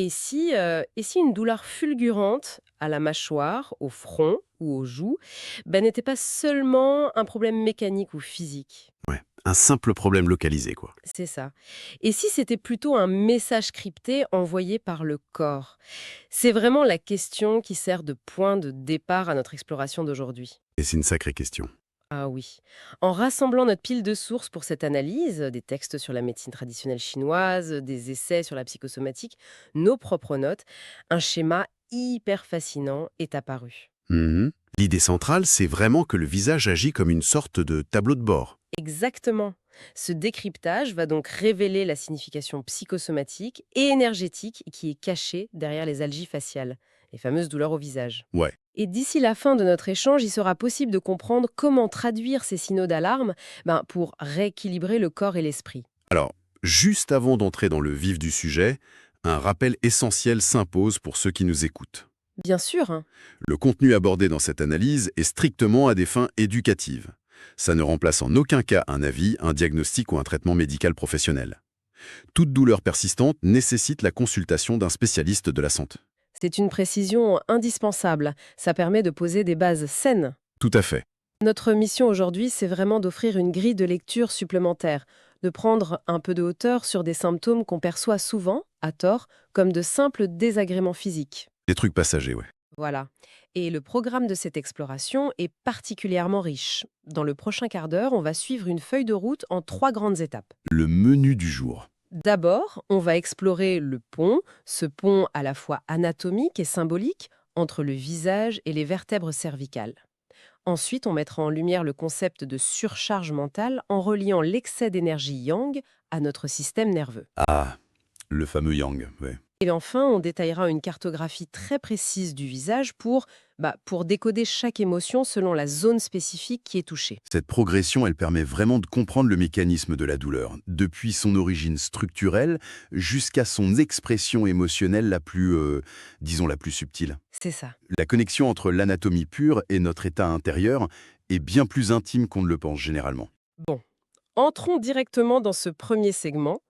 Et si une douleur fulgurante à la mâchoire, au front ou aux joues, n'était pas seulement un problème mécanique ou physique? Ouais, un simple problème localisé, quoi. C'est ça. Et si c'était plutôt un message crypté envoyé par le corps? C'est vraiment la question qui sert de point de départ à notre exploration d'aujourd'hui. Et c'est une sacrée question. Ah oui. En rassemblant notre pile de sources pour cette analyse, des textes sur la médecine traditionnelle chinoise, des essais sur la psychosomatique, nos propres notes, un schéma hyper fascinant est apparu. Mhm. L'idée centrale, c'est vraiment que le visage agit comme une sorte de tableau de bord. Exactement. Ce décryptage va donc révéler la signification psychosomatique et énergétique qui est cachée derrière les algies faciales, les fameuses douleurs au visage. Ouais. Et d'ici la fin de notre échange, il sera possible de comprendre comment traduire ces signaux d'alarme pour rééquilibrer le corps et l'esprit. Alors, juste avant d'entrer dans le vif du sujet, un rappel essentiel s'impose pour ceux qui nous écoutent. Bien sûr, hein. Le contenu abordé dans cette analyse est strictement à des fins éducatives. Ça ne remplace en aucun cas un avis, un diagnostic ou un traitement médical professionnel. Toute douleur persistante nécessite la consultation d'un spécialiste de la santé. C'est une précision indispensable. Ça permet de poser des bases saines. Tout à fait. Notre mission aujourd'hui, c'est vraiment d'offrir une grille de lecture supplémentaire, de prendre un peu de hauteur sur des symptômes qu'on perçoit souvent, à tort, comme de simples désagréments physiques. Des trucs passagers, ouais. Voilà. Et le programme de cette exploration est particulièrement riche. Dans le prochain quart d'heure, on va suivre une feuille de route en 3 grandes étapes. Le menu du jour. D'abord, on va explorer le pont, ce pont à la fois anatomique et symbolique entre le visage et les vertèbres cervicales. Ensuite, on mettra en lumière le concept de surcharge mentale en reliant l'excès d'énergie yang à notre système nerveux. Ah, le fameux yang, ouais. Et enfin, on détaillera une cartographie très précise du visage pour décoder chaque émotion selon la zone spécifique qui est touchée. Cette progression, elle permet vraiment de comprendre le mécanisme de la douleur, depuis son origine structurelle jusqu'à son expression émotionnelle disons, la plus subtile. C'est ça. La connexion entre l'anatomie pure et notre état intérieur est bien plus intime qu'on ne le pense généralement. Bon, entrons directement dans ce premier segment.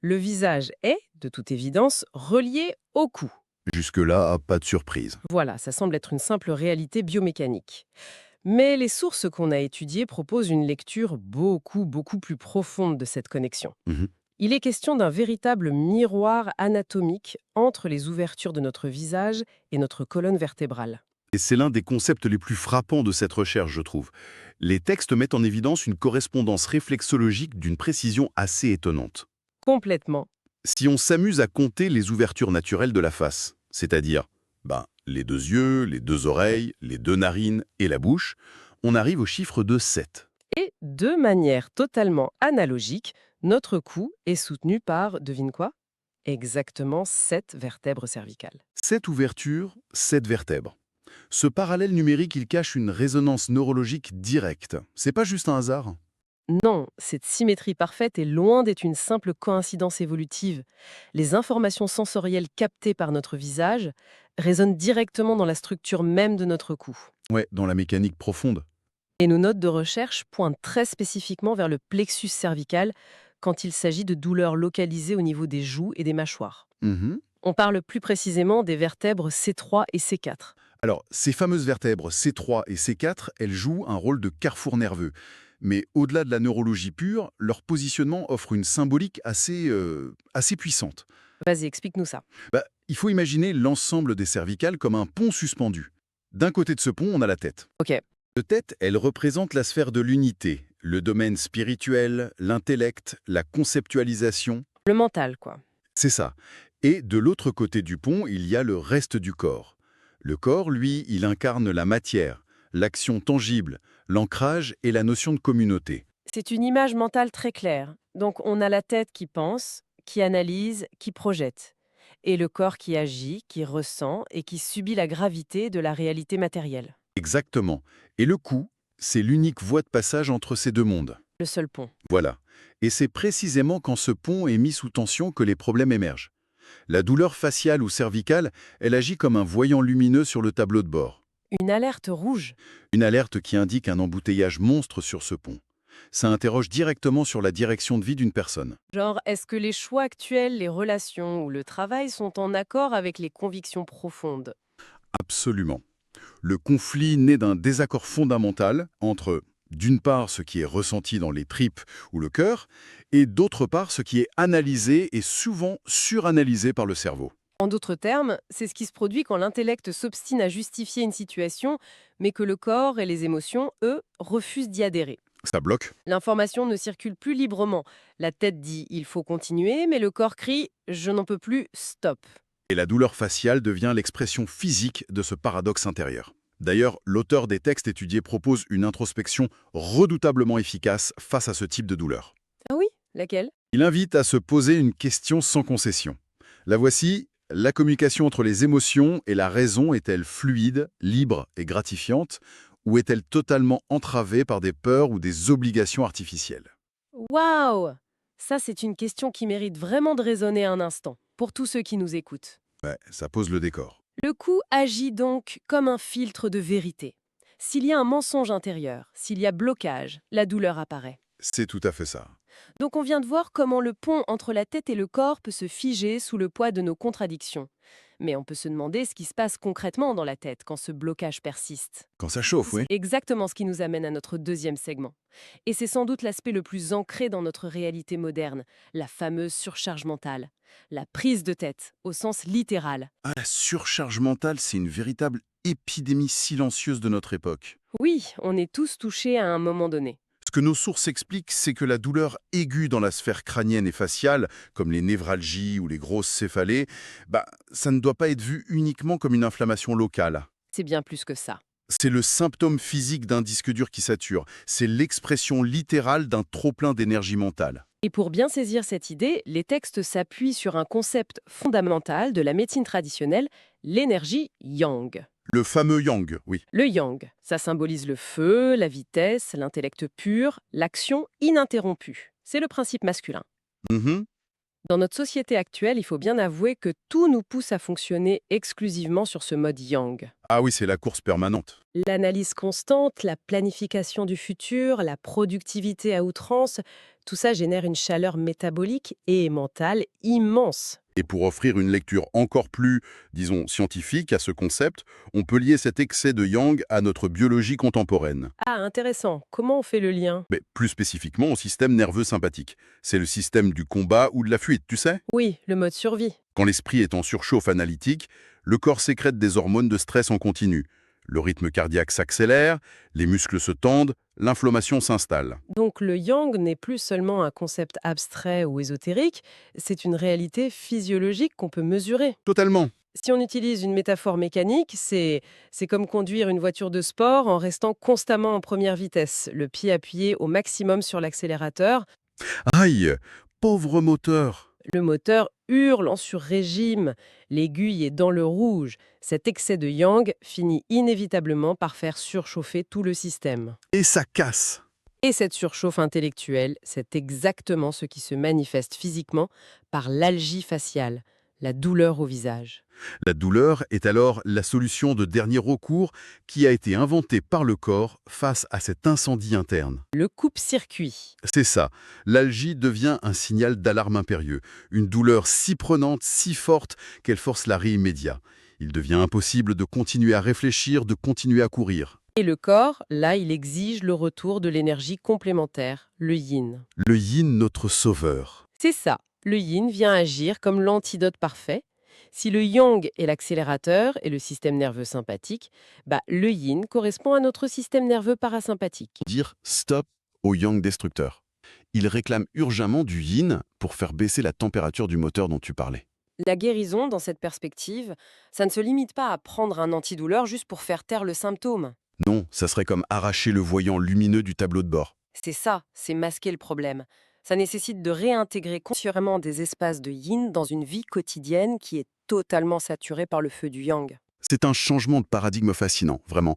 Le visage est, de toute évidence, relié au cou. Jusque-là, pas de surprise. Voilà, ça semble être une simple réalité biomécanique. Mais les sources qu'on a étudiées proposent une lecture beaucoup plus profonde de cette connexion. Mhm. Il est question d'un véritable miroir anatomique entre les ouvertures de notre visage et notre colonne vertébrale. Et c'est l'un des concepts les plus frappants de cette recherche, je trouve. Les textes mettent en évidence une correspondance réflexologique d'une précision assez étonnante. Complètement. Si on s'amuse à compter les ouvertures naturelles de la face, c'est-à-dire les 2 yeux, les 2 oreilles, les 2 narines et la bouche, on arrive au chiffre de 7. Et de manière totalement analogique, notre cou est soutenu par, devine quoi? Exactement 7 vertèbres cervicales. 7 ouvertures, 7 vertèbres. Ce parallèle numérique, il cache une résonance neurologique directe. C'est pas juste un hasard. Non, cette symétrie parfaite est loin d'être une simple coïncidence évolutive. Les informations sensorielles captées par notre visage résonnent directement dans la structure même de notre cou. Ouais, dans la mécanique profonde. Et nos notes de recherche pointent très spécifiquement vers le plexus cervical quand il s'agit de douleurs localisées au niveau des joues et des mâchoires. Mhm. On parle plus précisément des vertèbres C3 et C4. Alors, ces fameuses vertèbres C3 et C4, elles jouent un rôle de carrefour nerveux. Mais au-delà de la neurologie pure, leur positionnement offre une symbolique assez puissante. Vas-y, explique-nous ça. Il faut imaginer l'ensemble des cervicales comme un pont suspendu. D'un côté de ce pont, on a la tête. Ok, La tête, elle représente la sphère de l'unité, le domaine spirituel, l'intellect, la conceptualisation. le mental, quoi. C'est ça. Et de l'autre côté du pont, il y a le reste du corps. Le corps, lui, il incarne la matière, l'action tangible, l'ancrage et la notion de communauté. C'est une image mentale très claire. Donc on a la tête qui pense, qui analyse, qui projette. Et le corps qui agit, qui ressent et qui subit la gravité de la réalité matérielle. Exactement. Et le cou, c'est l'unique voie de passage entre ces deux mondes. Le seul pont. Voilà. Et c'est précisément quand ce pont est mis sous tension que les problèmes émergent. La douleur faciale ou cervicale, elle agit comme un voyant lumineux sur le tableau de bord. Une alerte rouge. Une alerte qui indique un embouteillage monstre sur ce pont. Ça interroge directement sur la direction de vie d'une personne. Genre, est-ce que les choix actuels, les relations ou le travail sont en accord avec les convictions profondes? Absolument. Le conflit naît d'un désaccord fondamental entre, d'une part, ce qui est ressenti dans les tripes ou le cœur, et d'autre part, ce qui est analysé et souvent suranalysé par le cerveau. En d'autres termes, c'est ce qui se produit quand l'intellect s'obstine à justifier une situation, mais que le corps et les émotions, eux, refusent d'y adhérer. Ça bloque. L'information ne circule plus librement. La tête dit il faut continuer, mais le corps crie je n'en peux plus, stop. Et la douleur faciale devient l'expression physique de ce paradoxe intérieur. D'ailleurs, l'auteur des textes étudiés propose une introspection redoutablement efficace face à ce type de douleur. Ah oui, laquelle? Il invite à se poser une question sans concession. La voici: la communication entre les émotions et la raison est-elle fluide, libre et gratifiante, ou est-elle totalement entravée par des peurs ou des obligations artificielles? Waouh! Ça, c'est une question qui mérite vraiment de résonner un instant, pour tous ceux qui nous écoutent. Ouais, ça pose le décor. Le coup agit donc comme un filtre de vérité. S'il y a un mensonge intérieur, s'il y a blocage, la douleur apparaît. C'est tout à fait ça. Donc on vient de voir comment le pont entre la tête et le corps peut se figer sous le poids de nos contradictions. Mais on peut se demander ce qui se passe concrètement dans la tête quand ce blocage persiste. Quand ça chauffe, oui. C'est exactement ce qui nous amène à notre deuxième segment. Et c'est sans doute l'aspect le plus ancré dans notre réalité moderne, la fameuse surcharge mentale. La prise de tête, au sens littéral. Ah, la surcharge mentale, c'est une véritable épidémie silencieuse de notre époque. Oui, on est tous touchés à un moment donné. Ce que nos sources expliquent, c'est que la douleur aiguë dans la sphère crânienne et faciale, comme les névralgies ou les grosses céphalées, ça ne doit pas être vu uniquement comme une inflammation locale. C'est bien plus que ça. C'est le symptôme physique d'un disque dur qui sature. C'est l'expression littérale d'un trop-plein d'énergie mentale. Et pour bien saisir cette idée, les textes s'appuient sur un concept fondamental de la médecine traditionnelle, l'énergie yang. Le fameux yang, oui. Le yang, ça symbolise le feu, la vitesse, l'intellect pur, l'action ininterrompue. C'est le principe masculin. Mhm. Dans notre société actuelle, il faut bien avouer que tout nous pousse à fonctionner exclusivement sur ce mode yang. Ah oui, c'est la course permanente. L'analyse constante, la planification du futur, la productivité à outrance, tout ça génère une chaleur métabolique et mentale immense. Et pour offrir une lecture encore plus, disons, scientifique à ce concept, on peut lier cet excès de yang à notre biologie contemporaine. Ah, intéressant. Comment on fait le lien? Mais plus spécifiquement au système nerveux sympathique. C'est le système du combat ou de la fuite, tu sais? Oui, le mode survie. Quand l'esprit est en surchauffe analytique, le corps sécrète des hormones de stress en continu. Le rythme cardiaque s'accélère, les muscles se tendent, l'inflammation s'installe. Donc le yang n'est plus seulement un concept abstrait ou ésotérique, c'est une réalité physiologique qu'on peut mesurer. Totalement. Si on utilise une métaphore mécanique, c'est comme conduire une voiture de sport en restant constamment en première vitesse, le pied appuyé au maximum sur l'accélérateur. Aïe, pauvre moteur. Le moteur hurle en sur-régime, l'aiguille est dans le rouge. Cet excès de yang finit inévitablement par faire surchauffer tout le système. Et ça casse. Et cette surchauffe intellectuelle, c'est exactement ce qui se manifeste physiquement par l'algie faciale, la douleur au visage. La douleur est alors la solution de dernier recours qui a été inventée par le corps face à cet incendie interne. Le coupe-circuit. C'est ça, l'algie devient un signal d'alarme impérieux, une douleur si prenante, si forte qu'elle force l'arrêt immédiat. Il devient impossible de continuer à réfléchir, de continuer à courir. Et le corps, là, il exige le retour de l'énergie complémentaire, le yin. Le yin, notre sauveur. C'est ça, le yin vient agir comme l'antidote parfait. Si le yang est l'accélérateur et le système nerveux sympathique, le yin correspond à notre système nerveux parasympathique. Dire stop au yang destructeur. Il réclame urgemment du yin pour faire baisser la température du moteur dont tu parlais. La guérison, dans cette perspective, ça ne se limite pas à prendre un antidouleur juste pour faire taire le symptôme. Non, ça serait comme arracher le voyant lumineux du tableau de bord. C'est ça, c'est masquer le problème. Ça nécessite de réintégrer consciemment des espaces de yin dans une vie quotidienne qui est totalement saturée par le feu du yang. C'est un changement de paradigme fascinant, vraiment.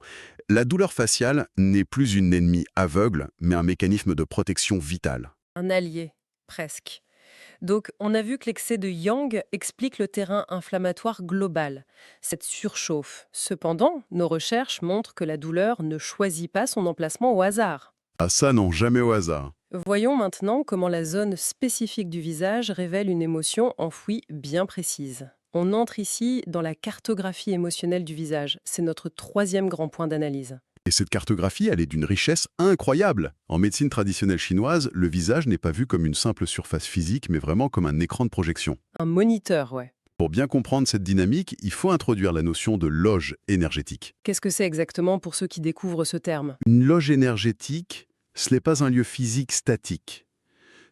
La douleur faciale n'est plus une ennemie aveugle, mais un mécanisme de protection vitale. Un allié, presque. Donc, on a vu que l'excès de yang explique le terrain inflammatoire global, cette surchauffe. Cependant, nos recherches montrent que la douleur ne choisit pas son emplacement au hasard. Ah ça non, jamais au hasard. Voyons maintenant comment la zone spécifique du visage révèle une émotion enfouie bien précise. On entre ici dans la cartographie émotionnelle du visage. C'est notre troisième grand point d'analyse. Et cette cartographie, elle est d'une richesse incroyable. En médecine traditionnelle chinoise, le visage n'est pas vu comme une simple surface physique, mais vraiment comme un écran de projection. Un moniteur, ouais. Pour bien comprendre cette dynamique, il faut introduire la notion de loge énergétique. Qu'est-ce que c'est exactement pour ceux qui découvrent ce terme? Une loge énergétique, ce n'est pas un lieu physique statique.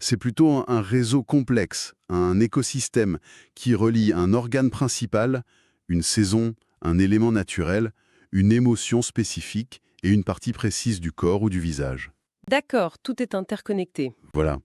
C'est plutôt un réseau complexe, un écosystème qui relie un organe principal, une saison, un élément naturel, une émotion spécifique et une partie précise du corps ou du visage. D'accord, tout est interconnecté. Voilà.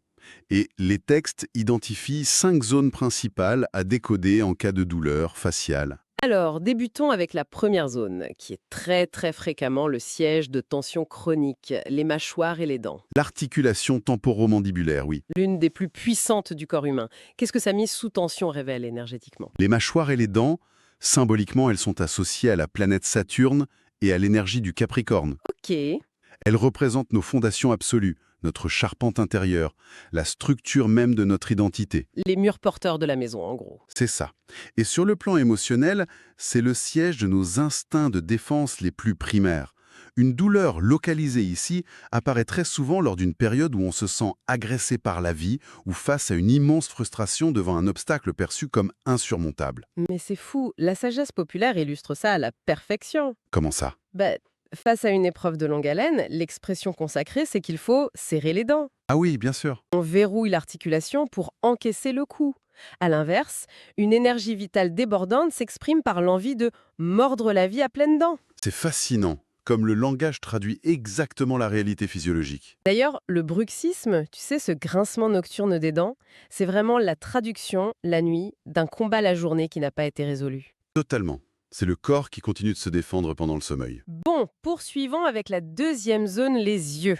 Et les textes identifient 5 zones principales à décoder en cas de douleur faciale. Alors, débutons avec la première zone, qui est très fréquemment le siège de tensions chroniques, les mâchoires et les dents. L'articulation temporomandibulaire, oui. L'une des plus puissantes du corps humain. Qu'est-ce que sa mise sous tension révèle énergétiquement? Les mâchoires et les dents, symboliquement, elles sont associées à la planète Saturne et à l'énergie du Capricorne. Ok, Elles représentent nos fondations absolues, notre charpente intérieure, la structure même de notre identité. les murs porteurs de la maison, en gros. C'est ça. Et sur le plan émotionnel, c'est le siège de nos instincts de défense les plus primaires. Une douleur localisée ici apparaît très souvent lors d'une période où on se sent agressé par la vie ou face à une immense frustration devant un obstacle perçu comme insurmontable. Mais c'est fou, la sagesse populaire illustre ça à la perfection. Comment ça? Bah, face à une épreuve de longue haleine, l'expression consacrée, c'est qu'il faut serrer les dents. Ah oui, bien sûr. On verrouille l'articulation pour encaisser le coup. À l'inverse, une énergie vitale débordante s'exprime par l'envie de mordre la vie à pleines dents. C'est fascinant, comme le langage traduit exactement la réalité physiologique. D'ailleurs, le bruxisme, tu sais, ce grincement nocturne des dents, c'est vraiment la traduction, la nuit, d'un combat la journée qui n'a pas été résolu. Totalement. C'est le corps qui continue de se défendre pendant le sommeil. Bon, poursuivons avec la deuxième zone, les yeux.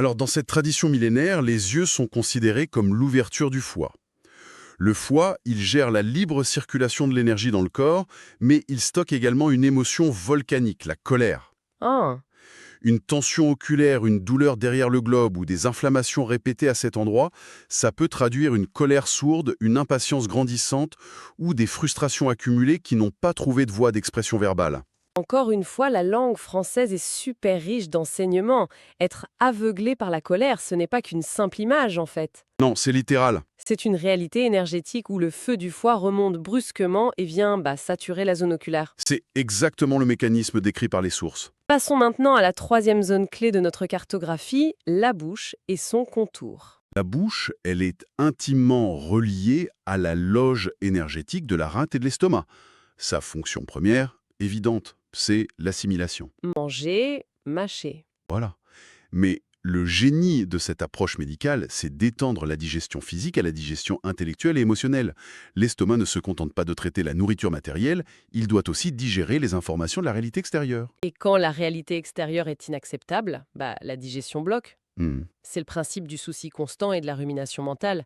Alors, dans cette tradition millénaire, les yeux sont considérés comme l'ouverture du foie. Le foie, il gère la libre circulation de l'énergie dans le corps, mais il stocke également une émotion volcanique, la colère. Ah, Une tension oculaire, une douleur derrière le globe ou des inflammations répétées à cet endroit, ça peut traduire une colère sourde, une impatience grandissante ou des frustrations accumulées qui n'ont pas trouvé de voie d'expression verbale. encore une fois, la langue française est super riche d'enseignements. Être aveuglé par la colère, ce n'est pas qu'une simple image, en fait. Non, c'est littéral. C'est une réalité énergétique où le feu du foie remonte brusquement et vient saturer la zone oculaire. C'est exactement le mécanisme décrit par les sources. Passons maintenant à la troisième zone clé de notre cartographie, la bouche et son contour. La bouche, elle est intimement reliée à la loge énergétique de la rate et de l'estomac. Sa fonction première, évidente, c'est l'assimilation. Manger, mâcher. Voilà. Mais le génie de cette approche médicale, c'est d'étendre la digestion physique à la digestion intellectuelle et émotionnelle. L'estomac ne se contente pas de traiter la nourriture matérielle, il doit aussi digérer les informations de la réalité extérieure. Et quand la réalité extérieure est inacceptable, la digestion bloque. Hmm. C'est le principe du souci constant et de la rumination mentale.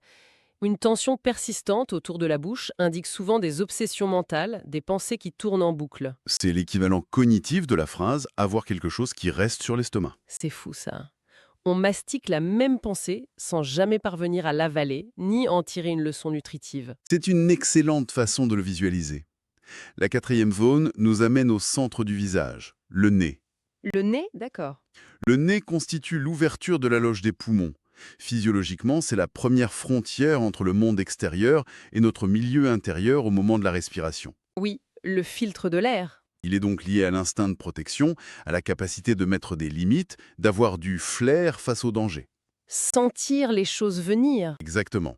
Une tension persistante autour de la bouche indique souvent des obsessions mentales, des pensées qui tournent en boucle. C'est l'équivalent cognitif de la phrase « avoir quelque chose qui reste sur l'estomac C'est fou ça. On mastique la même pensée sans jamais parvenir à l'avaler, ni en tirer une leçon nutritive. ». C'est une excellente façon de le visualiser. La quatrième zone nous amène au centre du visage, le nez. Le nez, d'accord. Le nez constitue l'ouverture de la loge des poumons. Physiologiquement, c'est la première frontière entre le monde extérieur et notre milieu intérieur au moment de la respiration. Oui, le filtre de l'air. Il est donc lié à l'instinct de protection, à la capacité de mettre des limites, d'avoir du flair face au danger. Sentir les choses venir. Exactement.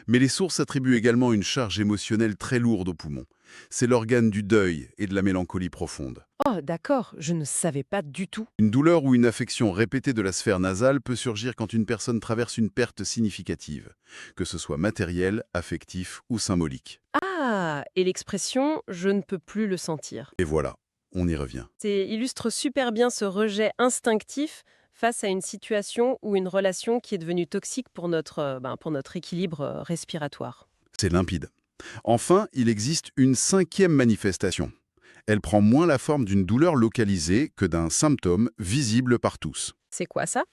Mais les sources attribuent également une charge émotionnelle très lourde aux poumons. C'est l'organe du deuil et de la mélancolie profonde. Oh, d'accord, je ne savais pas du tout. Une douleur ou une affection répétée de la sphère nasale peut surgir quand une personne traverse une perte significative, que ce soit matériel, affectif ou symbolique. Ah, et l'expression « je ne peux plus le sentir ». Et voilà, on y revient. C'est illustre super bien ce rejet instinctif face à une situation ou une relation qui est devenue toxique pour notre équilibre respiratoire. C'est limpide. Enfin, il existe une cinquième manifestation. Elle prend moins la forme d'une douleur localisée que d'un symptôme visible par tous. C'est quoi ça?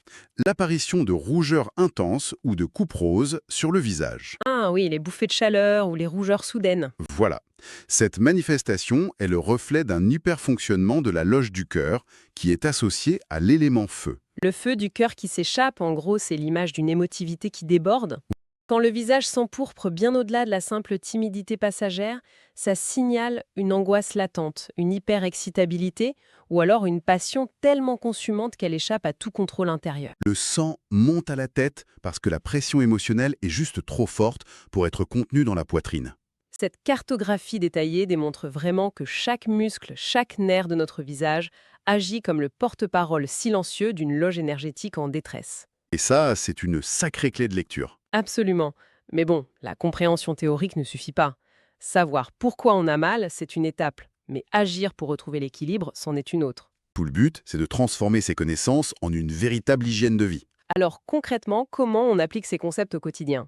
L'apparition de rougeurs intenses ou de coupes roses sur le visage. Ah oui, les bouffées de chaleur ou les rougeurs soudaines. Voilà. Cette manifestation est le reflet d'un hyperfonctionnement de la loge du cœur qui est associé à l'élément feu. Le feu du cœur qui s'échappe, en gros, c'est l'image d'une émotivité qui déborde. Quand le visage s'empourpre bien au-delà de la simple timidité passagère, ça signale une angoisse latente, une hyperexcitabilité ou alors une passion tellement consumante qu'elle échappe à tout contrôle intérieur. Le sang monte à la tête parce que la pression émotionnelle est juste trop forte pour être contenue dans la poitrine. Cette cartographie détaillée démontre vraiment que chaque muscle, chaque nerf de notre visage agit comme le porte-parole silencieux d'une loge énergétique en détresse. Et ça, c'est une sacrée clé de lecture. Absolument. Mais bon, la compréhension théorique ne suffit pas. Savoir pourquoi on a mal, c'est une étape, mais agir pour retrouver l'équilibre, c'en est une autre. Tout le but, c'est de transformer ces connaissances en une véritable hygiène de vie. Alors concrètement, comment on applique ces concepts au quotidien?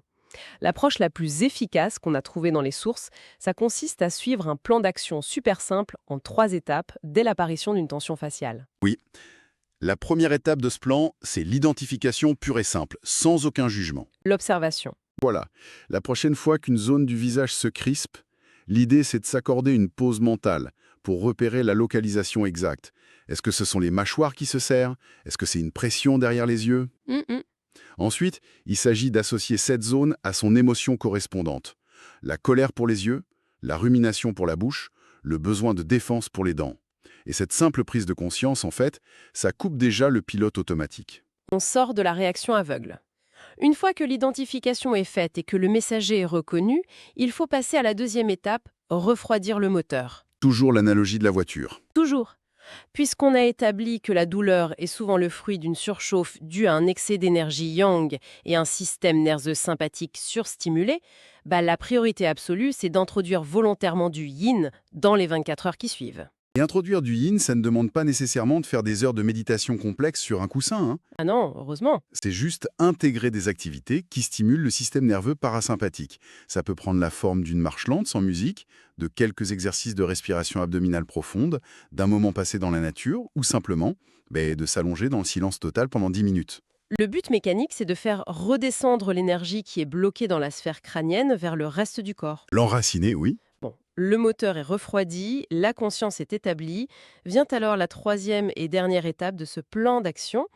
L'approche la plus efficace qu'on a trouvée dans les sources, ça consiste à suivre un plan d'action super simple en 3 étapes dès l'apparition d'une tension faciale. Oui, la première étape de ce plan, c'est l'identification pure et simple, sans aucun jugement. L'observation. Voilà, la prochaine fois qu'une zone du visage se crispe, l'idée c'est de s'accorder une pause mentale pour repérer la localisation exacte. Est-ce que ce sont les mâchoires qui se serrent? Est-ce que c'est une pression derrière les yeux? Mhm. Ensuite, il s'agit d'associer cette zone à son émotion correspondante. La colère pour les yeux, la rumination pour la bouche, le besoin de défense pour les dents. Et cette simple prise de conscience, en fait, ça coupe déjà le pilote automatique. On sort de la réaction aveugle. Une fois que l'identification est faite et que le messager est reconnu, il faut passer à la deuxième étape, refroidir le moteur. Toujours l'analogie de la voiture. Toujours. Puisqu'on a établi que la douleur est souvent le fruit d'une surchauffe due à un excès d'énergie yang et un système nerveux sympathique surstimulé, la priorité absolue, c'est d'introduire volontairement du yin dans les 24 heures qui suivent. Et introduire du yin, ça ne demande pas nécessairement de faire des heures de méditation complexes sur un coussin, hein. Ah non, heureusement. C'est juste intégrer des activités qui stimulent le système nerveux parasympathique. Ça peut prendre la forme d'une marche lente sans musique, de quelques exercices de respiration abdominale profonde, d'un moment passé dans la nature, ou simplement de s'allonger dans le silence total pendant 10 minutes. Le but mécanique, c'est de faire redescendre l'énergie qui est bloquée dans la sphère crânienne vers le reste du corps. L'enraciner, oui. Bon, le moteur est refroidi, la conscience est établie. Vient alors la troisième et dernière étape de ce plan d'action.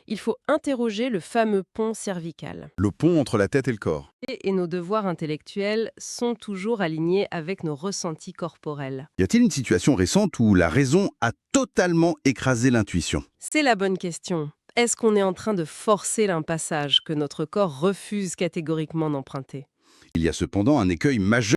Il faut interroger le fameux pont cervical. Le pont entre la tête et le corps. Et nos devoirs intellectuels sont toujours alignés avec nos ressentis corporels. Y a-t-il une situation récente où la raison a totalement écrasé l'intuition? C'est la bonne question. Est-ce qu'on est en train de forcer l'impassage que notre corps refuse catégoriquement d'emprunter? Il y a cependant un écueil majeur